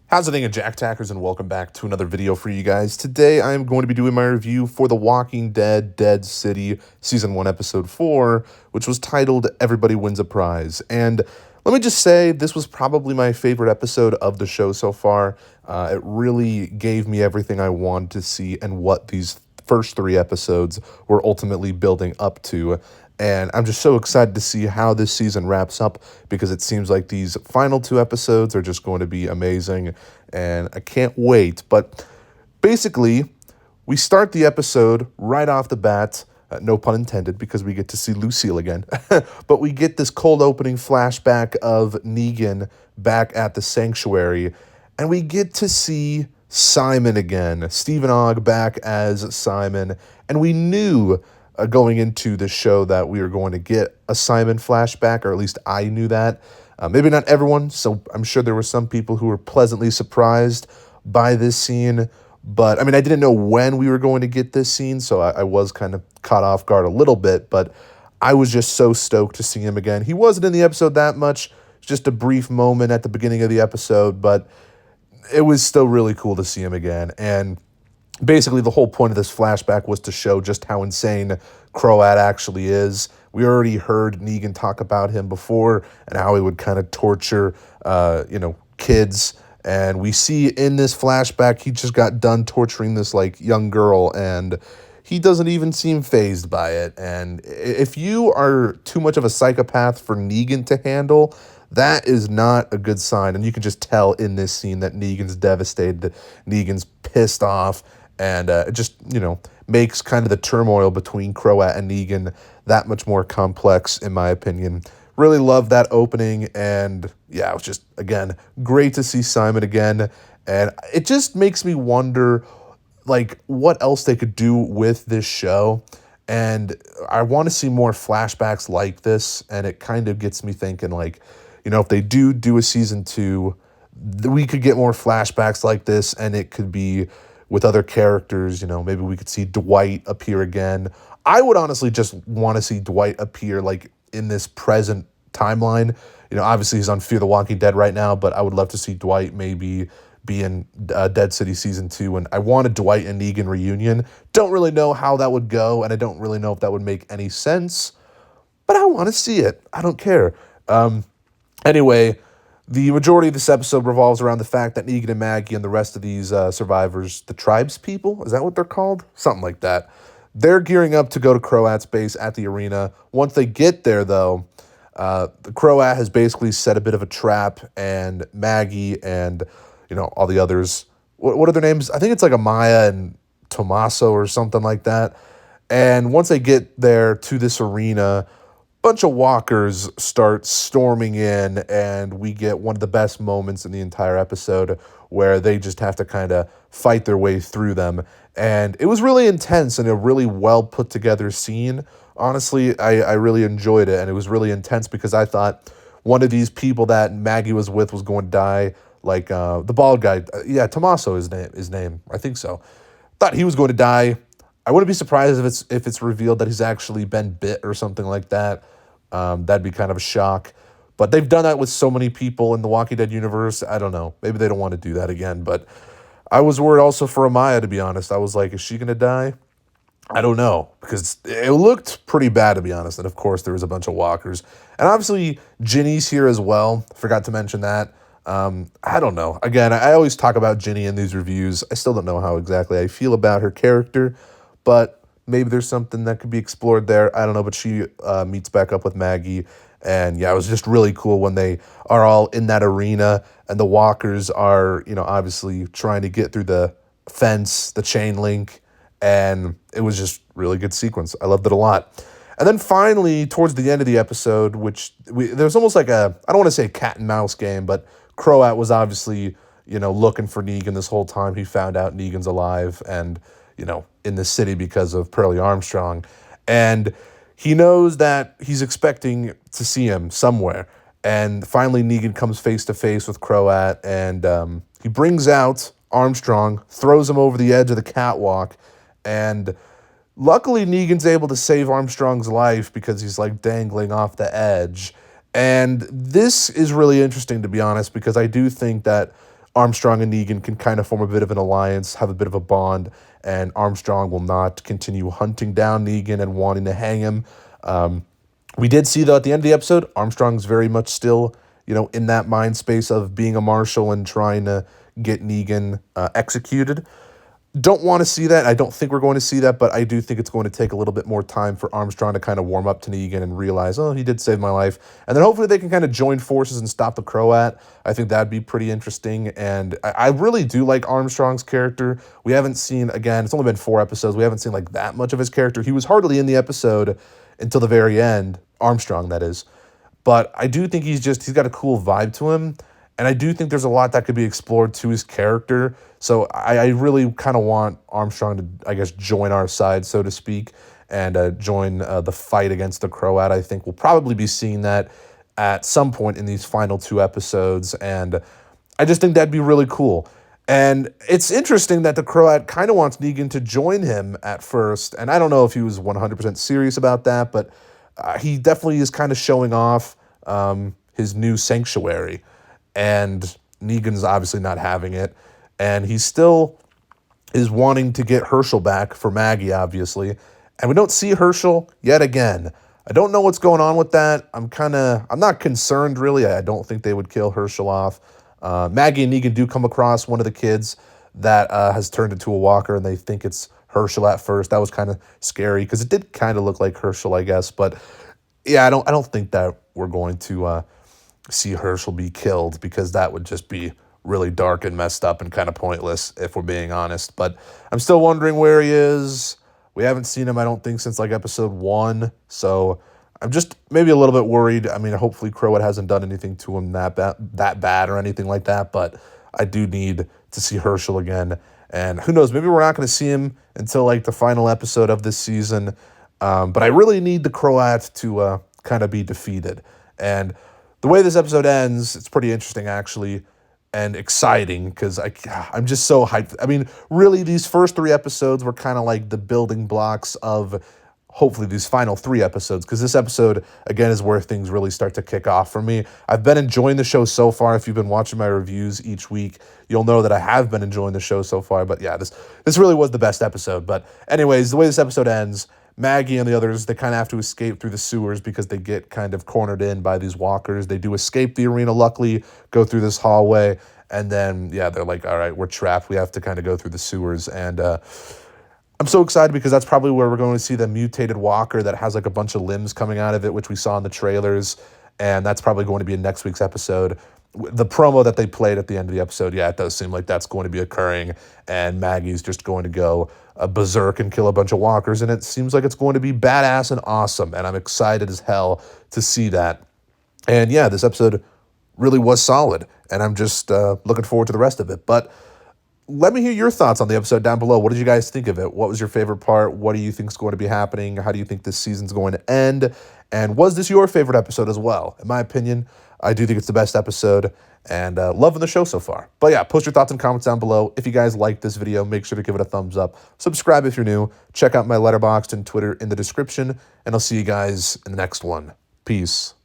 How's it going, Jack Tackers, and welcome back to another video for you guys. Today, I'm going to be doing my review for The Walking Dead Dead City Season 1, Episode 4, which was titled Everybody Wins a Prize. And let me just say, this was probably my favorite episode of the show so far. It really gave me everything I wanted to see and what these first three episodes were ultimately building up to. And I'm just so excited to see how this season wraps up because it seems like these final two episodes are just going to be amazing. And I can't wait. But basically, we start the episode right off the bat. No pun intended, because we get to see Lucille again. But we get this cold opening flashback of Negan back at the sanctuary. And we get to see Simon again. Stephen Ogg back as Simon. And we knew going into the show that we were going to get a Simon flashback, or at least I knew that. Maybe not everyone, so I'm sure there were some people who were pleasantly surprised by this scene. But, I mean, I didn't know when we were going to get this scene, so I was kind of caught off guard a little bit. But I was just so stoked to see him again. He wasn't in the episode that much, just a brief moment at the beginning of the episode, but it was still really cool to see him again. And basically, the whole point of this flashback was to show just how insane Croat actually is. We already heard Negan talk about him before and how he would kind of torture, kids. And we see in this flashback, he just got done torturing this young girl, and he doesn't even seem fazed by it. And if you are too much of a psychopath for Negan to handle, that is not a good sign. And you can just tell in this scene that Negan's devastated, that Negan's pissed off, and it just, makes kind of the turmoil between Croat and Negan that much more complex, in my opinion. Really love that opening, and yeah, it was just, again, great to see Simon again. And it just makes me wonder, what else they could do with this show. And I want to see more flashbacks like this, and it kind of gets me thinking, if they do a season 2, we could get more flashbacks like this, and it could be with other characters. Maybe we could see Dwight appear again. I would honestly just want to see Dwight appear in this present timeline. Obviously he's on Fear the Walking Dead right now, but I would love to see Dwight maybe be in Dead City Season 2, and I want a Dwight and Negan reunion. Don't really know how that would go, and I don't really know if that would make any sense, but I want to see it. I don't care. Anyway, the majority of this episode revolves around the fact that Negan and Maggie and the rest of these survivors, the tribes people, is that what they're called? Something like that. They're gearing up to go to Croat's base at the arena. Once they get there, though, the Croat has basically set a bit of a trap, and Maggie and, all the others, what are their names? I think it's Amaya and Tommaso or something like that. And once they get there to this arena, bunch of walkers start storming in, and we get one of the best moments in the entire episode where they just have to kind of fight their way through them. And it was really intense and a really well put together scene. Honestly, I really enjoyed it, and it was really intense because I thought one of these people that Maggie was with was going to die, the bald guy. Yeah, Tommaso is his name. I think so. Thought he was going to die. I wouldn't be surprised if it's revealed that he's actually been bit or something like that. That'd be kind of a shock. But they've done that with so many people in the Walking Dead universe. I don't know. Maybe they don't want to do that again. But I was worried also for Amaya, to be honest. I was like, is she going to die? I don't know, because it looked pretty bad, to be honest. And of course, there was a bunch of walkers. And obviously, Ginny's here as well. Forgot to mention that. I don't know. Again, I always talk about Ginny in these reviews. I still don't know how exactly I feel about her character, but maybe there's something that could be explored there. I don't know, but she meets back up with Maggie. And yeah, it was just really cool when they are all in that arena and the walkers are, obviously trying to get through the fence, the chain link. And it was just really good sequence. I loved it a lot. And then finally, towards the end of the episode, there was almost I don't want to say cat and mouse game, but Croat was obviously, looking for Negan this whole time. He found out Negan's alive and, in the city because of Pearlie Armstrong. And he knows that he's expecting to see him somewhere. And finally, Negan comes face to face with Croat, and he brings out Armstrong, throws him over the edge of the catwalk, and luckily Negan's able to save Armstrong's life because he's dangling off the edge. And this is really interesting, to be honest, because I do think that Armstrong and Negan can kind of form a bit of an alliance, have a bit of a bond, and Armstrong will not continue hunting down Negan and wanting to hang him. We did see, though, at the end of the episode, Armstrong's very much still, in that mind space of being a marshal and trying to get Negan executed. Don't want to see that. I don't think we're going to see that, but I do think it's going to take a little bit more time for Armstrong to kind of warm up to Negan and realize, oh, he did save my life. And then hopefully they can kind of join forces and stop the Croat. I think that'd be pretty interesting. And I really do like Armstrong's character. We haven't seen, again, it's only been 4 episodes. We haven't seen like that much of his character. He was hardly in the episode until the very end. Armstrong, that is. But I do think he's got a cool vibe to him. And I do think there's a lot that could be explored to his character. So I really kind of want Armstrong to, I guess, join our side, so to speak, and join the fight against the Croat. I think we'll probably be seeing that at some point in these final 2 episodes. And I just think that'd be really cool. And it's interesting that the Croat kind of wants Negan to join him at first. And I don't know if he was 100% serious about that, but he definitely is kind of showing off his new sanctuary. And Negan's obviously not having it. And he still is wanting to get Herschel back for Maggie, obviously. And we don't see Herschel yet again. I don't know what's going on with that. I'm not concerned, really. I don't think they would kill Herschel off. Maggie and Negan do come across one of the kids that has turned into a walker, and they think it's Herschel at first. That was kind of scary, because it did kind of look like Herschel, I guess. But yeah, I don't think that we're going to see Herschel be killed, because that would just be really dark and messed up and kind of pointless, if we're being honest. But I'm still wondering where he is. We haven't seen him, I don't think, since like episode 1. So I'm just maybe a little bit worried. I mean, hopefully Croat hasn't done anything to him that bad or anything like that. But I do need to see Herschel again. And who knows, maybe we're not going to see him until like the final episode of this season. But I really need the Croat to kind of be defeated. And the way this episode ends, it's pretty interesting, actually, and exciting, because I'm just so hyped. I mean, really, these first 3 episodes were kind of like the building blocks of hopefully these final 3 episodes, because this episode, again, is where things really start to kick off for me. I've been enjoying the show so far. If you've been watching my reviews each week, you'll know that I have been enjoying the show so far. But yeah, this really was the best episode. But anyways, the way this episode ends, Maggie and the others, they kind of have to escape through the sewers because they get kind of cornered in by these walkers. They do escape the arena, luckily, go through this hallway, and then, yeah, they're like, all right, we're trapped. We have to kind of go through the sewers. And I'm so excited, because that's probably where we're going to see the mutated walker that has like a bunch of limbs coming out of it, which we saw in the trailers. And that's probably going to be in next week's episode. The promo that they played at the end of the episode, yeah, it does seem like that's going to be occurring, and Maggie's just going to go berserk and kill a bunch of walkers, and it seems like it's going to be badass and awesome, and I'm excited as hell to see that. And yeah, this episode really was solid, and I'm just looking forward to the rest of it. But let me hear your thoughts on the episode down below. What did you guys think of it? What was your favorite part? What do you think is going to be happening? How do you think this season's going to end? And was this your favorite episode as well? In my opinion, I do think it's the best episode, and loving the show so far. But yeah, post your thoughts and comments down below. If you guys liked this video, make sure to give it a thumbs up. Subscribe if you're new. Check out my Letterboxd and Twitter in the description, and I'll see you guys in the next one. Peace.